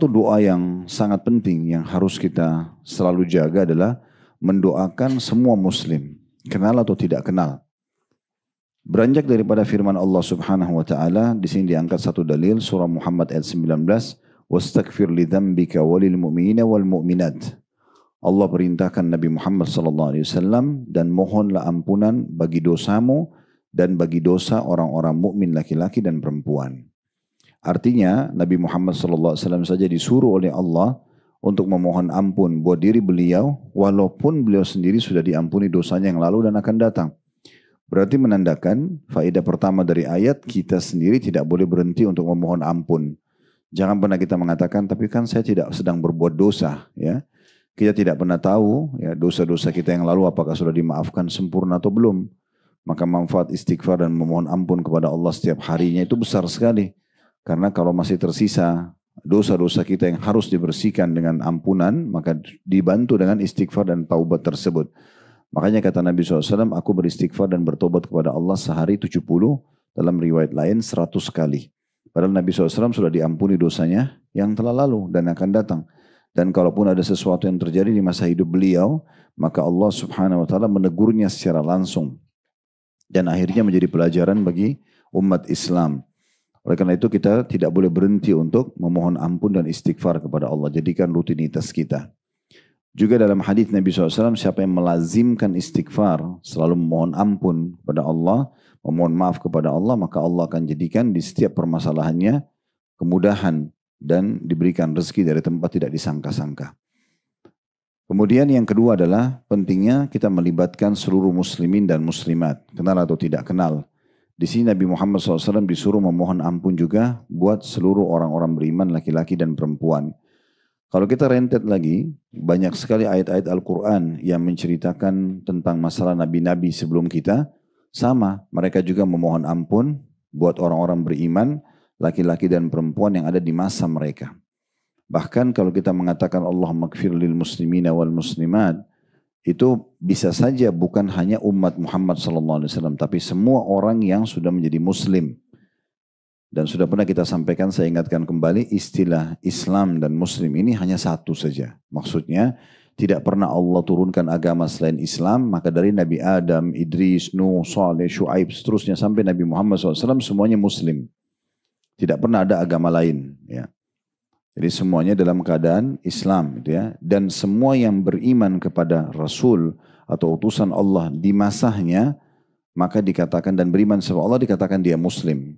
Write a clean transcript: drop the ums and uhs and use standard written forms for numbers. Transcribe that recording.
Satu doa yang sangat penting yang harus kita selalu jaga adalah mendoakan semua muslim, kenal atau tidak kenal. Beranjak daripada firman Allah Subhanahu wa taala, di sini diangkat satu dalil surah Muhammad ayat 19, "Wastaghfir li dzambika walil mu'minina wal mu'minat." Allah perintahkan Nabi Muhammad sallallahu alaihi wasallam dan mohonlah ampunan bagi dosamu dan bagi dosa orang-orang mukmin laki-laki dan perempuan. Artinya Nabi Muhammad sallallahu alaihi wasallam saja disuruh oleh Allah untuk memohon ampun buat diri beliau walaupun beliau sendiri sudah diampuni dosanya yang lalu dan akan datang. Berarti menandakan faedah pertama dari ayat, kita sendiri tidak boleh berhenti untuk memohon ampun. Jangan pernah kita mengatakan, tapi kan saya tidak sedang berbuat dosa. Ya, kita tidak pernah tahu ya dosa-dosa kita yang lalu apakah sudah dimaafkan sempurna atau belum. Maka manfaat istighfar dan memohon ampun kepada Allah setiap harinya itu besar sekali. Karena kalau masih tersisa dosa-dosa kita yang harus dibersihkan dengan ampunan, maka dibantu dengan istighfar dan taubat tersebut. Makanya kata Nabi SAW, aku beristighfar dan bertobat kepada Allah sehari 70, dalam riwayat lain 100 kali. Padahal Nabi SAW sudah diampuni dosanya yang telah lalu dan akan datang. Dan kalaupun ada sesuatu yang terjadi di masa hidup beliau, maka Allah Subhanahu wa taala menegurnya secara langsung. Dan akhirnya menjadi pelajaran bagi umat Islam. Oleh karena itu kita tidak boleh berhenti untuk memohon ampun dan istighfar kepada Allah. Jadikan rutinitas kita. Juga dalam hadis Nabi SAW, siapa yang melazimkan istighfar, selalu memohon ampun kepada Allah, memohon maaf kepada Allah, maka Allah akan jadikan di setiap permasalahannya kemudahan dan diberikan rezeki dari tempat tidak disangka-sangka. Kemudian yang kedua adalah pentingnya kita melibatkan seluruh muslimin dan muslimat, kenal atau tidak kenal. Di sini Nabi Muhammad SAW disuruh memohon ampun juga buat seluruh orang-orang beriman, laki-laki dan perempuan. Kalau kita rentet lagi, banyak sekali ayat-ayat Al-Quran yang menceritakan tentang masalah nabi-nabi sebelum kita. Sama, mereka juga memohon ampun buat orang-orang beriman, laki-laki dan perempuan yang ada di masa mereka. Bahkan kalau kita mengatakan Allah maghfir lil muslimina wal muslimat, itu bisa saja bukan hanya umat Muhammad SAW, tapi semua orang yang sudah menjadi muslim. Dan sudah pernah kita sampaikan, saya ingatkan kembali, istilah Islam dan Muslim ini hanya satu saja. Maksudnya, tidak pernah Allah turunkan agama selain Islam, maka dari Nabi Adam, Idris, Nuh, Saleh, Shu'aib, seterusnya sampai Nabi Muhammad SAW, semuanya Muslim. Tidak pernah ada agama lain. Ya. Jadi semuanya dalam keadaan Islam. Gitu ya. Dan semua yang beriman kepada Rasul atau utusan Allah di masanya, maka dikatakan dan beriman sama Allah dikatakan dia Muslim.